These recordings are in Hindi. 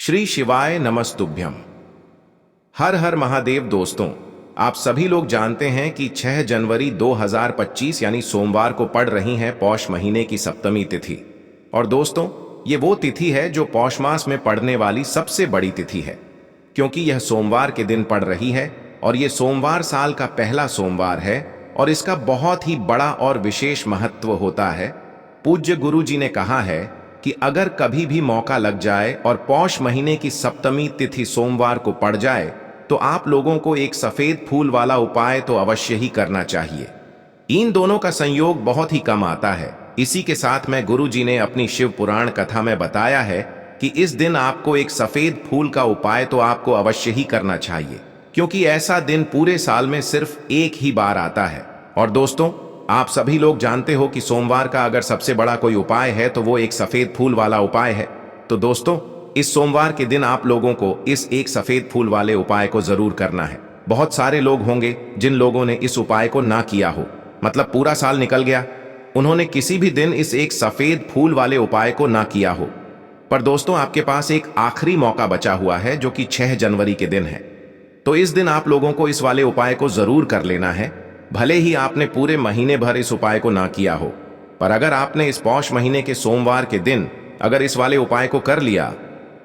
श्री शिवाय नमस्तुभ्यम। हर हर महादेव। दोस्तों, आप सभी लोग जानते हैं कि 6 जनवरी 2025 यानी सोमवार को पड़ रही है पौष महीने की सप्तमी तिथि। और दोस्तों, ये वो तिथि है जो पौष मास में पड़ने वाली सबसे बड़ी तिथि है, क्योंकि यह सोमवार के दिन पड़ रही है और ये सोमवार साल का पहला सोमवार है और इसका बहुत ही बड़ा और विशेष महत्व होता है। पूज्य गुरु जी ने कहा है कि अगर कभी भी मौका लग जाए और पौष महीने की सप्तमी तिथि सोमवार को पड़ जाए तो आप लोगों को एक सफेद फूल वाला उपाय तो अवश्य ही करना चाहिए। इन दोनों का संयोग बहुत ही कम आता है। इसी के साथ में गुरु जी ने अपनी शिव पुराण कथा में बताया है कि इस दिन आपको एक सफेद फूल का उपाय तो आपको अवश्य ही करना चाहिए, क्योंकि ऐसा दिन पूरे साल में सिर्फ एक ही बार आता है। और दोस्तों, आप सभी लोग जानते हो कि सोमवार का अगर सबसे बड़ा कोई उपाय है तो वो एक सफेद फूल वाला उपाय है। तो दोस्तों, इस सोमवार के दिन आप लोगों को इस एक सफेद फूल वाले उपाय को जरूर करना है। बहुत सारे लोग होंगे जिन लोगों ने इस उपाय को ना किया हो, मतलब पूरा साल निकल गया, उन्होंने किसी भी दिन इस एक सफेद फूल वाले उपाय को ना किया हो। पर दोस्तों, आपके पास एक आखिरी मौका बचा हुआ है जो कि 6 जनवरी के दिन है। तो इस दिन आप लोगों को इस वाले उपाय को जरूर कर लेना है। भले ही आपने पूरे महीने भर इस उपाय को ना किया हो, पर अगर आपने इस पौष महीने के सोमवार के दिन अगर इस वाले उपाय को कर लिया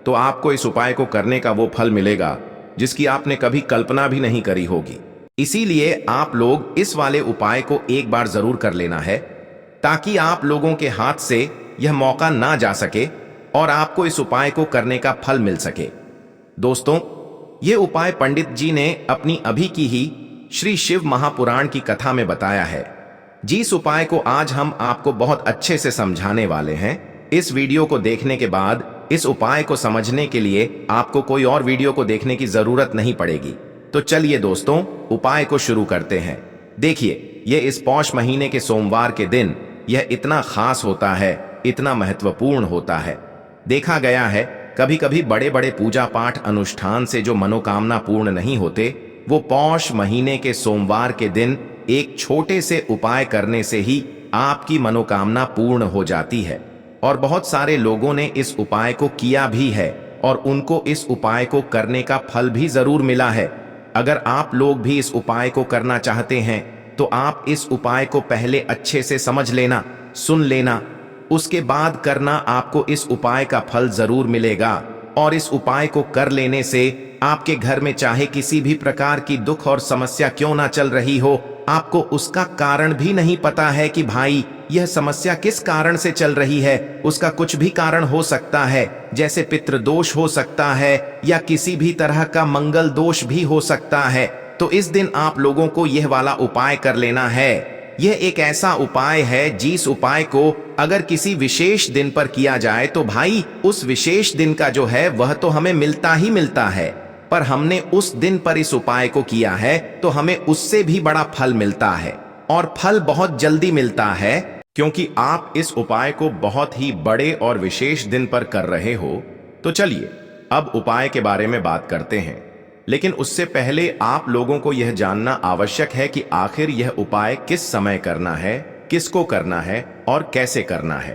तो आपको इस उपाय को करने का वो फल मिलेगा जिसकी आपने कभी कल्पना भी नहीं करी होगी। इसीलिए आप लोग इस वाले उपाय को एक बार जरूर कर लेना है, ताकि आप लोगों के हाथ से यह मौका ना जा सके और आपको इस उपाय को करने का फल मिल सके। दोस्तों, ये उपाय पंडित जी ने अपनी अभी की ही श्री शिव महापुराण की कथा में बताया है, जिस उपाय को आज हम आपको बहुत अच्छे से समझाने वाले हैं। इस वीडियो को देखने के बाद इस उपाय को समझने के लिए आपको कोई और वीडियो को देखने की जरूरत नहीं पड़ेगी। तो चलिए दोस्तों, उपाय को शुरू करते हैं। देखिए, ये इस पौष महीने के सोमवार के दिन यह इतना खास होता है, इतना महत्वपूर्ण होता है। देखा गया है कभी कभी बड़े बड़े पूजा पाठ अनुष्ठान से जो मनोकामना पूर्ण नहीं होते, वो पौष महीने के सोमवार के दिन एक छोटे से उपाय करने से ही आपकी मनोकामना पूर्ण हो जाती है। और बहुत सारे लोगों ने इस उपाय को किया भी है और उनको इस उपाय को करने का फल भी जरूर मिला है। अगर आप लोग भी इस उपाय को करना चाहते हैं तो आप इस उपाय को पहले अच्छे से समझ लेना, सुन लेना, उसके बाद करना। आपको इस उपाय का फल जरूर मिलेगा और इस उपाय को कर लेने से आपके घर में चाहे किसी भी प्रकार की दुख और समस्या क्यों ना चल रही हो, आपको उसका कारण भी नहीं पता है कि भाई यह समस्या किस कारण से चल रही है। उसका कुछ भी कारण हो सकता है, जैसे पितृदोष हो सकता है या किसी भी तरह का मंगल दोष भी हो सकता है। तो इस दिन आप लोगों को यह वाला उपाय कर लेना है। यह एक ऐसा उपाय है जिस उपाय को अगर किसी विशेष दिन पर किया जाए तो भाई उस विशेष दिन का जो है वह तो हमें मिलता ही मिलता है, पर हमने उस दिन पर इस उपाय को किया है तो हमें उससे भी बड़ा फल मिलता है, और फल बहुत जल्दी मिलता है, क्योंकि आप इस उपाय को बहुत ही बड़े और विशेष दिन पर कर रहे हो। तो चलिए अब उपाय के बारे में बात करते हैं, लेकिन उससे पहले आप लोगों को यह जानना आवश्यक है कि आखिर यह उपाय किस समय करना है, किसको करना है और कैसे करना है।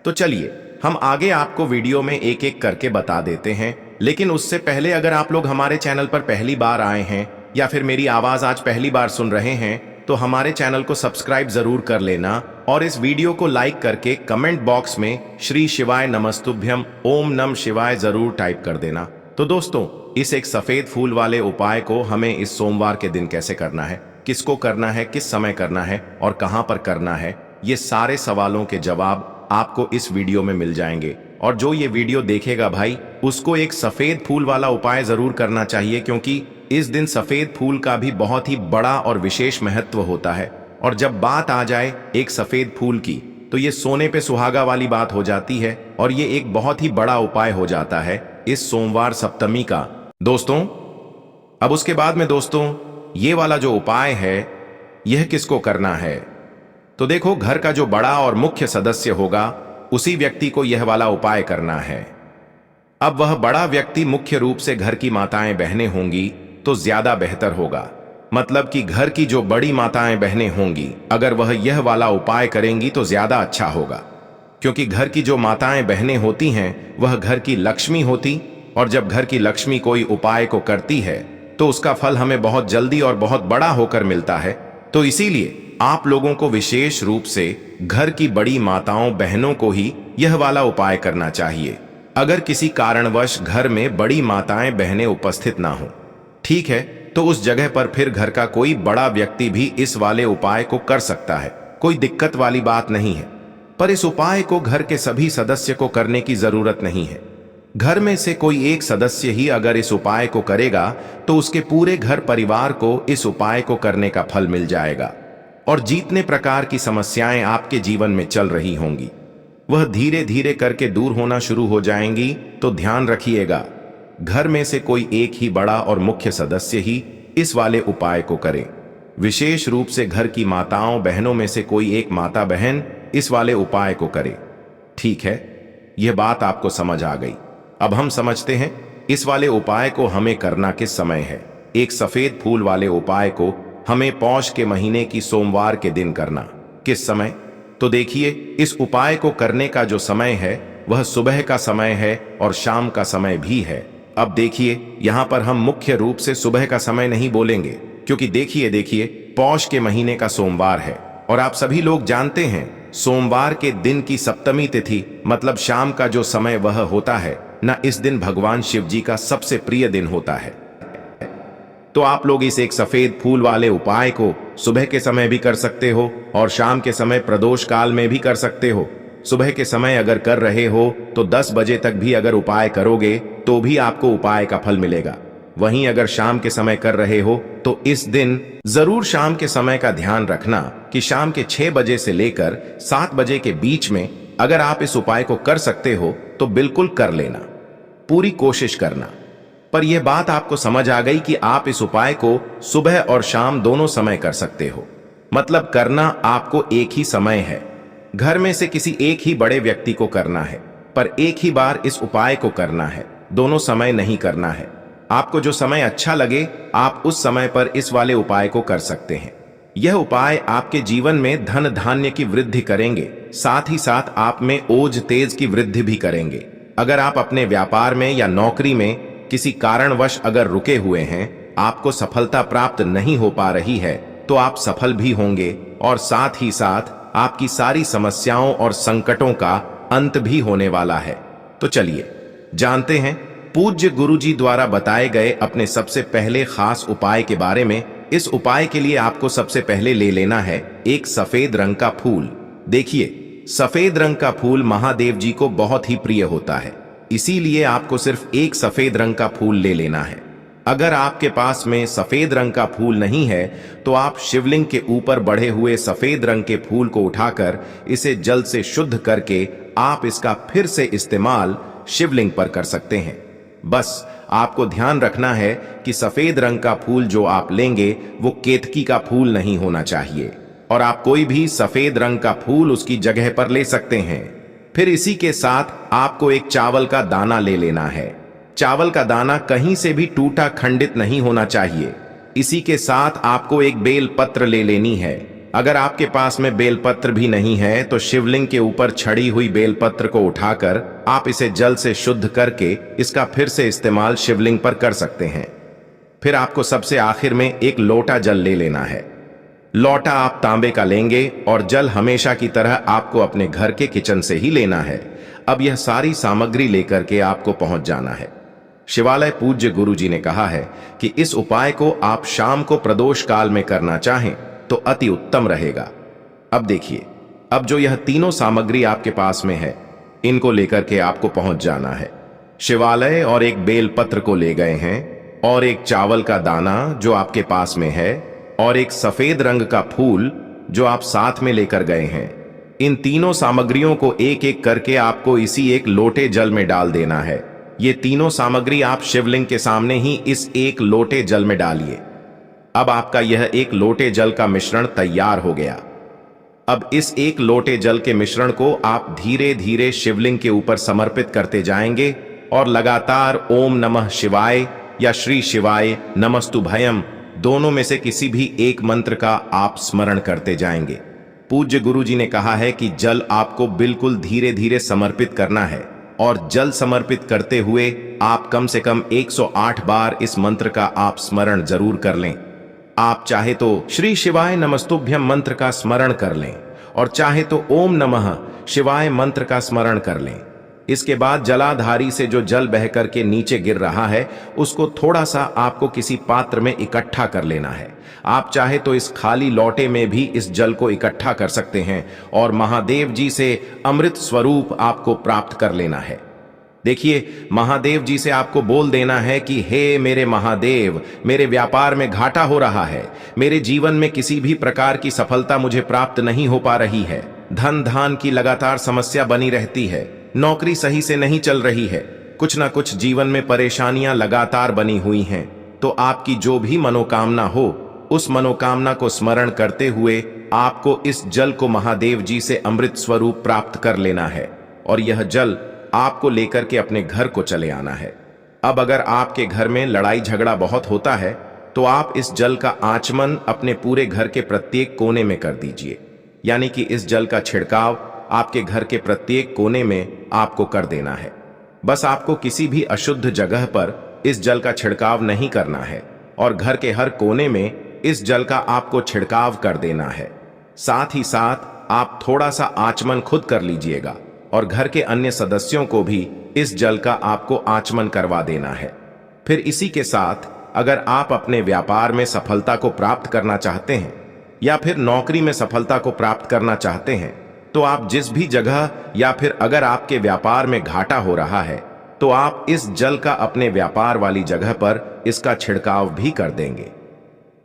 तो चलिए हम आगे आपको वीडियो में एक एक करके बता देते हैं। लेकिन उससे पहले अगर आप लोग हमारे चैनल पर पहली बार आए हैं या फिर मेरी आवाज आज पहली बार सुन रहे हैं तो हमारे चैनल को सब्सक्राइब जरूर कर लेना और इस वीडियो को लाइक करके कमेंट बॉक्स में श्री शिवाय नमस्तुभ्यम ओम नम शिवाय जरूर टाइप कर देना। तो दोस्तों, इस एक सफेद फूल वाले उपाय को हमें इस सोमवार के दिन कैसे करना है, किसको करना है, किस समय करना है और कहां पर करना है, ये सारे सवालों के जवाब आपको इस वीडियो में मिल जाएंगे। और जो ये वीडियो देखेगा भाई, उसको एक सफेद फूल वाला उपाय जरूर करना चाहिए, क्योंकि इस दिन सफेद फूल का भी बहुत ही बड़ा और विशेष महत्व होता है। और जब बात आ जाए एक सफेद फूल की तो ये सोने पे सुहागा वाली बात हो जाती है और ये एक बहुत ही बड़ा उपाय हो जाता है इस सोमवार सप्तमी का। दोस्तों, अब उसके बाद में दोस्तों ये वाला जो उपाय है यह किसको करना है, तो देखो घर का जो बड़ा और मुख्य सदस्य होगा उसी व्यक्ति को यह वाला उपाय करना है। अब वह बड़ा व्यक्ति मुख्य रूप से घर की माताएं बहनें होंगी तो ज्यादा बेहतर होगा, मतलब कि घर की जो बड़ी माताएं बहनें होंगी अगर वह यह वाला उपाय करेंगी तो ज्यादा अच्छा होगा, क्योंकि घर की जो माताएं बहनें होती हैं वह घर की लक्ष्मी होती और जब घर की लक्ष्मी कोई उपाय को करती है तो उसका फल हमें बहुत जल्दी और बहुत बड़ा होकर मिलता है। तो इसीलिए आप लोगों को विशेष रूप से घर की बड़ी माताओं बहनों को ही यह वाला उपाय करना चाहिए। अगर किसी कारणवश घर में बड़ी माताएं बहनें उपस्थित ना हो, ठीक है, तो उस जगह पर फिर घर का कोई बड़ा व्यक्ति भी इस वाले उपाय को कर सकता है, कोई दिक्कत वाली बात नहीं है। पर इस उपाय को घर के सभी सदस्य को करने की जरूरत नहीं है। घर में से कोई एक सदस्य ही अगर इस उपाय को करेगा तो उसके पूरे घर परिवार को इस उपाय को करने का फल मिल जाएगा और जितने प्रकार की समस्याएं आपके जीवन में चल रही होंगी वह धीरे धीरे करके दूर होना शुरू हो जाएंगी। तो ध्यान रखिएगा, घर में से कोई एक ही बड़ा और मुख्य सदस्य ही इस वाले उपाय को करे। विशेष रूप से घर की माताओं बहनों में से कोई एक माता बहन इस वाले उपाय को करे। ठीक है, यह बात आपको समझ आ गई। अब हम समझते हैं इस वाले उपाय को हमें करना किस समय है। एक सफेद फूल वाले उपाय को हमें पौष के महीने की सोमवार के दिन करना। किस समय? तो देखिए, इस उपाय को करने का जो समय है वह सुबह का समय है और शाम का समय भी है। अब देखिए, यहां पर हम मुख्य रूप से सुबह का समय नहीं बोलेंगे, क्योंकि देखिए पौष के महीने का सोमवार है और आप सभी लोग जानते हैं सोमवार के दिन की सप्तमी तिथि मतलब शाम का जो समय वह होता है ना, इस दिन भगवान शिव जी का सबसे प्रिय दिन होता है। तो आप लोग इस एक सफेद फूल वाले उपाय को सुबह के समय भी कर सकते हो और शाम के समय प्रदोष काल में भी कर सकते हो। सुबह के समय अगर कर रहे हो तो 10 बजे तक भी अगर उपाय करोगे तो भी आपको उपाय का फल मिलेगा। वहीं अगर शाम के समय कर रहे हो तो इस दिन जरूर शाम के समय का ध्यान रखना कि शाम के 6 बजे से लेकर 7 बजे के बीच में अगर आप इस उपाय को कर सकते हो तो बिल्कुल कर लेना, पूरी कोशिश करना। पर यह बात आपको समझ आ गई कि आप इस उपाय को सुबह और शाम दोनों समय कर सकते हो, मतलब करना आपको एक ही समय है। घर में से किसी एक ही बड़े व्यक्ति को करना है, पर एक ही बार इस उपाय को करना है, दोनों समय नहीं करना है। आपको जो समय अच्छा लगे आप उस समय पर इस वाले उपाय को कर सकते हैं। यह उपाय आपके जीवन में धन धान्य की वृद्धि करेंगे, साथ ही साथ आप में ओज तेज की वृद्धि भी करेंगे। अगर आप अपने व्यापार में या नौकरी में किसी कारणवश अगर रुके हुए हैं, आपको सफलता प्राप्त नहीं हो पा रही है, तो आप सफल भी होंगे और साथ ही साथ आपकी सारी समस्याओं और संकटों का अंत भी होने वाला है। तो चलिए जानते हैं पूज्य गुरुजी द्वारा बताए गए अपने सबसे पहले खास उपाय के बारे में। इस उपाय के लिए आपको सबसे पहले ले लेना है एक सफेद रंग का फूल। देखिए, सफेद रंग का फूल महादेव जी को बहुत ही प्रिय होता है, इसीलिए आपको सिर्फ एक सफेद रंग का फूल ले लेना है। अगर आपके पास में सफेद रंग का फूल नहीं है तो आप शिवलिंग के ऊपर बढ़े हुए सफेद रंग के फूल को उठाकर इसे जल से शुद्ध करके आप इसका फिर से इस्तेमाल शिवलिंग पर कर सकते हैं। बस आपको ध्यान रखना है कि सफेद रंग का फूल जो आप लेंगे वो केतकी का फूल नहीं होना चाहिए और आप कोई भी सफेद रंग का फूल उसकी जगह पर ले सकते हैं। फिर इसी के साथ आपको एक चावल का दाना ले लेना है। चावल का दाना कहीं से भी टूटा खंडित नहीं होना चाहिए। इसी के साथ आपको एक बेल पत्र ले लेनी है। अगर आपके पास में बेल पत्र भी नहीं है तो शिवलिंग के ऊपर छड़ी हुई बेल पत्र को उठाकर आप इसे जल से शुद्ध करके इसका फिर से इस्तेमाल शिवलिंग पर कर सकते हैं। फिर आपको सबसे आखिर में एक लोटा जल ले लेना है। लोटा आप तांबे का लेंगे और जल हमेशा की तरह आपको अपने घर के किचन से ही लेना है। अब यह सारी सामग्री लेकर के आपको पहुंच जाना है शिवालय। पूज्य गुरुजी ने कहा है कि इस उपाय को आप शाम को प्रदोष काल में करना चाहें तो अति उत्तम रहेगा। अब देखिए, अब जो यह तीनों सामग्री आपके पास में है इनको लेकर के आपको पहुंच जाना है शिवालय और एक बेल पत्र को ले गए हैं और एक चावल का दाना जो आपके पास में है और एक सफेद रंग का फूल जो आप साथ में लेकर गए हैं। इन तीनों सामग्रियों को एक एक करके आपको इसी एक लोटे जल में डाल देना है। ये तीनों सामग्री आप शिवलिंग के सामने ही इस एक लोटे जल में डालिए। अब आपका यह एक लोटे जल का मिश्रण तैयार हो गया। अब इस एक लोटे जल के मिश्रण को आप धीरे धीरे शिवलिंग के ऊपर समर्पित करते जाएंगे और लगातार ओम नमः शिवाय या श्री शिवाय नमस्तुभयम दोनों में से किसी भी एक मंत्र का आप स्मरण करते जाएंगे। पूज्य गुरुजी ने कहा है कि जल आपको बिल्कुल धीरे धीरे समर्पित करना है। और जल समर्पित करते हुए आप कम से कम 108 बार इस मंत्र का आप स्मरण जरूर कर लें। आप चाहे तो श्री शिवाय नमस्तुभ्यम मंत्र का स्मरण कर लें और चाहे तो ओम नमः शिवाय मंत्र का स्मरण कर लें। इसके बाद जलाधारी से जो जल बह करके नीचे गिर रहा है उसको थोड़ा सा आपको किसी पात्र में इकट्ठा कर लेना है। आप चाहे तो इस खाली लोटे में भी इस जल को इकट्ठा कर सकते हैं और महादेव जी से अमृत स्वरूप आपको प्राप्त कर लेना है। देखिए, महादेव जी से आपको बोल देना है कि हे मेरे महादेव, मेरे व्यापार में घाटा हो रहा है, मेरे जीवन में किसी भी प्रकार की सफलता मुझे प्राप्त नहीं हो पा रही है, धन धान की लगातार समस्या बनी रहती है, नौकरी सही से नहीं चल रही है, कुछ ना कुछ जीवन में परेशानियां लगातार बनी हुई हैं। तो आपकी जो भी मनोकामना हो, उस मनोकामना को स्मरण करते हुए आपको इस जल को महादेव जी से अमृत स्वरूप प्राप्त कर लेना है और यह जल आपको लेकर के अपने घर को चले आना है। अब अगर आपके घर में लड़ाई झगड़ा बहुत होता है तो आप इस जल का आचमन अपने पूरे घर के प्रत्येक कोने में कर दीजिए। यानी कि इस जल का छिड़काव आपके घर के प्रत्येक कोने में आपको कर देना है। बस आपको किसी भी अशुद्ध जगह पर इस जल का छिड़काव नहीं करना है और घर के हर कोने में इस जल का आपको छिड़काव कर देना है। साथ ही साथ आप थोड़ा सा आचमन खुद कर लीजिएगा और घर के अन्य सदस्यों को भी इस जल का आपको आचमन करवा देना है। फिर इसी के साथ अगर आप अपने व्यापार में सफलता को प्राप्त करना चाहते हैं या फिर नौकरी में सफलता को प्राप्त करना चाहते हैं तो आप जिस भी जगह या फिर अगर आपके व्यापार में घाटा हो रहा है तो आप इस जल का अपने व्यापार वाली जगह पर इसका छिड़काव भी कर देंगे।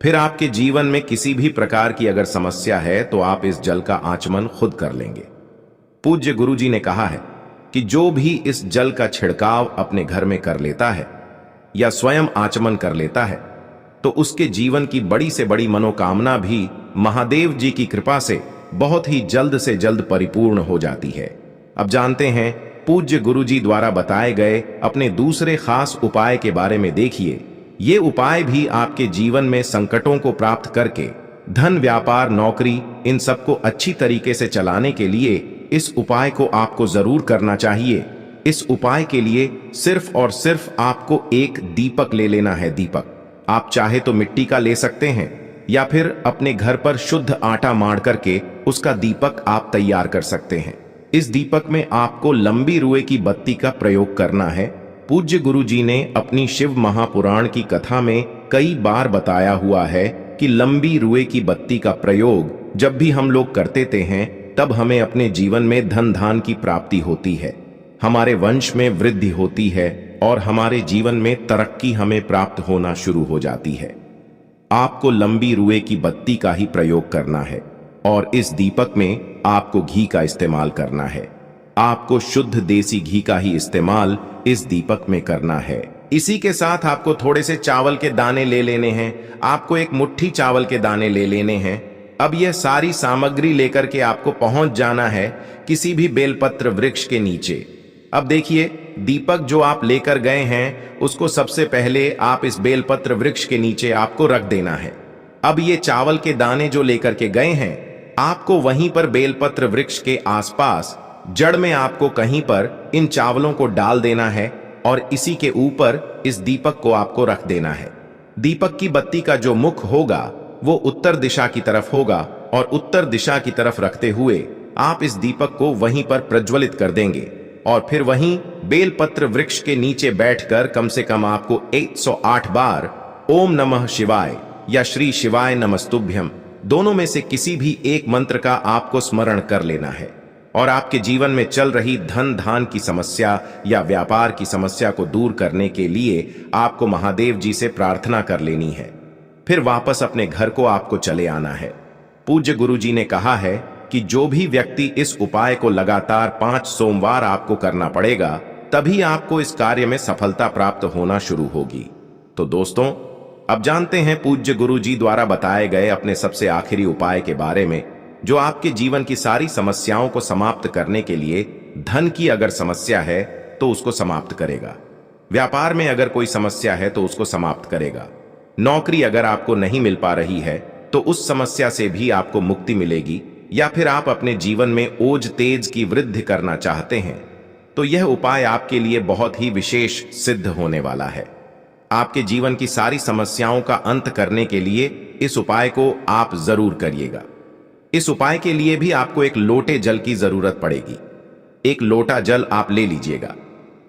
फिर आपके जीवन में किसी भी प्रकार की अगर समस्या है तो आप इस जल का आचमन खुद कर लेंगे। पूज्य गुरु जी ने कहा है कि जो भी इस जल का छिड़काव अपने घर में कर लेता है या स्वयं आचमन कर लेता है तो उसके जीवन की बड़ी से बड़ी मनोकामना भी महादेव जी की कृपा से बहुत ही जल्द से जल्द परिपूर्ण हो जाती है। अब जानते हैं पूज्य गुरु जी द्वारा बताए गए अपने दूसरे खास उपाय के बारे में। देखिए, ये उपाय भी आपके जीवन में संकटों को प्राप्त करके धन, व्यापार, नौकरी, इन सबको अच्छी तरीके से चलाने के लिए इस उपाय को आपको जरूर करना चाहिए। इस उपाय के लिए सिर्फ और सिर्फ आपको एक दीपक ले लेना है। दीपक आप चाहे तो मिट्टी का ले सकते हैं या फिर अपने घर पर शुद्ध आटा मार करके उसका दीपक आप तैयार कर सकते हैं। इस दीपक में आपको लंबी रुई की बत्ती का प्रयोग करना है। पूज्य गुरु जी ने अपनी शिव महापुराण की कथा में कई बार बताया हुआ है कि लंबी रुई की बत्ती का प्रयोग जब भी हम लोग करते हैं तब हमें अपने जीवन में धन धान की प्राप्ति होती है, हमारे वंश में वृद्धि होती है और हमारे जीवन में तरक्की हमें प्राप्त होना शुरू हो जाती है। आपको लंबी रुई की बत्ती का ही प्रयोग करना है और इस दीपक में आपको घी का इस्तेमाल करना है। आपको शुद्ध देसी घी का ही इस्तेमाल इस दीपक में करना है। इसी के साथ आपको थोड़े से चावल के दाने ले लेने हैं। आपको एक मुट्ठी चावल के दाने ले लेने हैं। अब यह सारी सामग्री लेकर के आपको पहुंच जाना है किसी भी बेलपत्र वृक्ष के नीचे। अब देखिए, दीपक जो आप लेकर गए हैं उसको सबसे पहले आप इस बेलपत्र वृक्ष के नीचे आपको रख देना है। अब ये चावल के दाने जो लेकर के गए हैं आपको वहीं पर बेलपत्र वृक्ष के आसपास जड़ में आपको कहीं पर इन चावलों को डाल देना है और इसी के ऊपर इस दीपक को आपको रख देना है। दीपक की बत्ती का जो मुख होगा वो उत्तर दिशा की तरफ होगा और उत्तर दिशा की तरफ रखते हुए आप इस दीपक को वहीं पर प्रज्वलित कर देंगे और फिर वहीं बेलपत्र वृक्ष के नीचे बैठकर कम से कम आपको 108 बार ओम नमः शिवाय या श्री शिवाय नमस्तुभ्यम दोनों में से किसी भी एक मंत्र का आपको स्मरण कर लेना है और आपके जीवन में चल रही धन धान की समस्या या व्यापार की समस्या को दूर करने के लिए आपको महादेव जी से प्रार्थना कर लेनी है। फिर वापस अपने घर को आपको चले आना है। पूज्य गुरु जी ने कहा है कि जो भी व्यक्ति इस उपाय को लगातार 5 सोमवार आपको करना पड़ेगा तभी आपको इस कार्य में सफलता प्राप्त होना शुरू होगी। तो दोस्तों, अब जानते हैं पूज्य गुरु जी द्वारा बताए गए अपने सबसे आखिरी उपाय के बारे में जो आपके जीवन की सारी समस्याओं को समाप्त करने के लिए, धन की अगर समस्या है तो उसको समाप्त करेगा, व्यापार में अगर कोई समस्या है तो उसको समाप्त करेगा, नौकरी अगर आपको नहीं मिल पा रही है तो उस समस्या से भी आपको मुक्ति मिलेगी, या फिर आप अपने जीवन में ओज तेज की वृद्धि करना चाहते हैं तो यह उपाय आपके लिए बहुत ही विशेष सिद्ध होने वाला है। आपके जीवन की सारी समस्याओं का अंत करने के लिए इस उपाय को आप जरूर करिएगा। इस उपाय के लिए भी आपको एक लोटे जल की जरूरत पड़ेगी। एक लोटा जल आप ले लीजिएगा।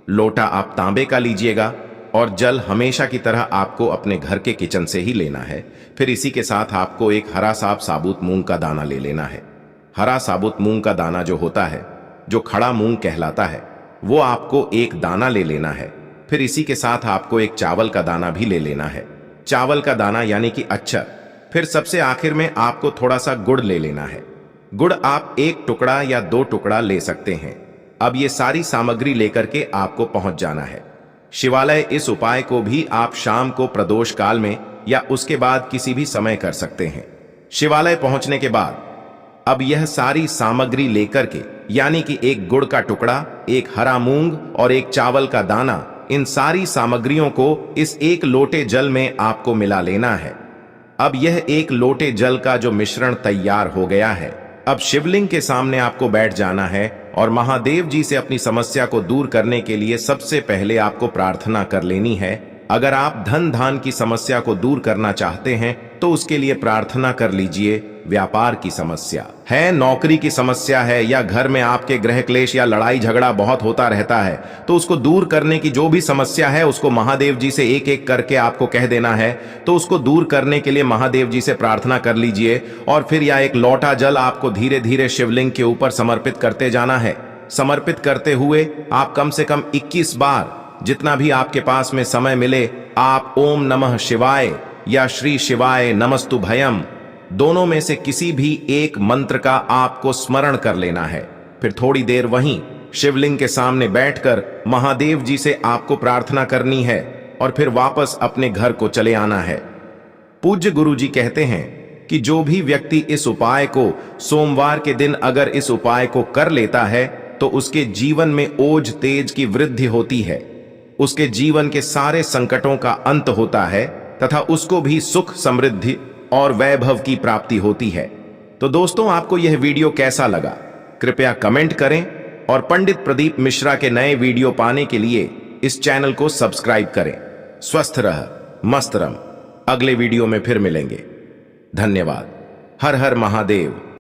लोटा आप तांबे का लीजिएगा और जल हमेशा की तरह आपको अपने घर के किचन से ही लेना है। फिर इसी के साथ आपको एक हरा साबुत मूंग का दाना ले लेना है। हरा साबुत मूंग का दाना जो होता है, जो खड़ा मूंग कहलाता है, वो आपको एक दाना ले लेना है। फिर इसी के साथ आपको एक चावल का दाना भी ले लेना है। चावल का दाना यानी कि अक्षर। फिर सबसे आखिर में आपको थोड़ा सा गुड़ ले लेना है। गुड़ आप 1 टुकड़ा या 2 टुकड़ा ले सकते हैं। अब ये सारी सामग्री लेकर के आपको पहुंच जाना है शिवालय। इस उपाय को भी आप शाम को प्रदोष काल में या उसके बाद किसी भी समय कर सकते हैं। शिवालय पहुंचने के बाद अब यह सारी सामग्री लेकर के, यानी कि एक गुड़ का टुकड़ा, एक हरा मूंग और एक चावल का दाना, इन सारी सामग्रियों को इस एक लोटे जल में आपको मिला लेना है। अब यह एक लोटे जल का जो मिश्रण तैयार हो गया है, अब शिवलिंग के सामने आपको बैठ जाना है और महादेव जी से अपनी समस्या को दूर करने के लिए सबसे पहले आपको प्रार्थना कर लेनी है। अगर आप धन धान की समस्या को दूर करना चाहते हैं तो उसके लिए प्रार्थना कर लीजिए। व्यापार की समस्या है, नौकरी की समस्या है, या घर में आपके गृह क्लेश या लड़ाई झगड़ा बहुत होता रहता है, तो उसको दूर करने की जो भी समस्या है उसको महादेव जी से एक एक करके आपको कह देना है। तो उसको दूर करने के लिए महादेव जी से प्रार्थना कर लीजिए और फिर यह एक लोटा जल आपको धीरे धीरे शिवलिंग के ऊपर समर्पित करते जाना है। समर्पित करते हुए आप कम से कम 21 बार, जितना भी आपके पास में समय मिले, आप ओम नमः शिवाय या श्री शिवाय नमस्तुभयम, दोनों में से किसी भी एक मंत्र का आपको स्मरण कर लेना है। फिर थोड़ी देर वहीं शिवलिंग के सामने बैठकर महादेव जी से आपको प्रार्थना करनी है और फिर वापस अपने घर को चले आना है। पूज्य गुरु जी कहते हैं कि जो भी व्यक्ति इस उपाय को सोमवार के दिन अगर इस उपाय को कर लेता है तो उसके जीवन में ओज तेज की वृद्धि होती है, उसके जीवन के सारे संकटों का अंत होता है तथा उसको भी सुख, समृद्धि और वैभव की प्राप्ति होती है। तो दोस्तों, आपको यह वीडियो कैसा लगा कृपया कमेंट करें और पंडित प्रदीप मिश्रा के नए वीडियो पाने के लिए इस चैनल को सब्सक्राइब करें। स्वस्थ रह, मस्त रह। अगले वीडियो में फिर मिलेंगे। धन्यवाद। हर हर महादेव।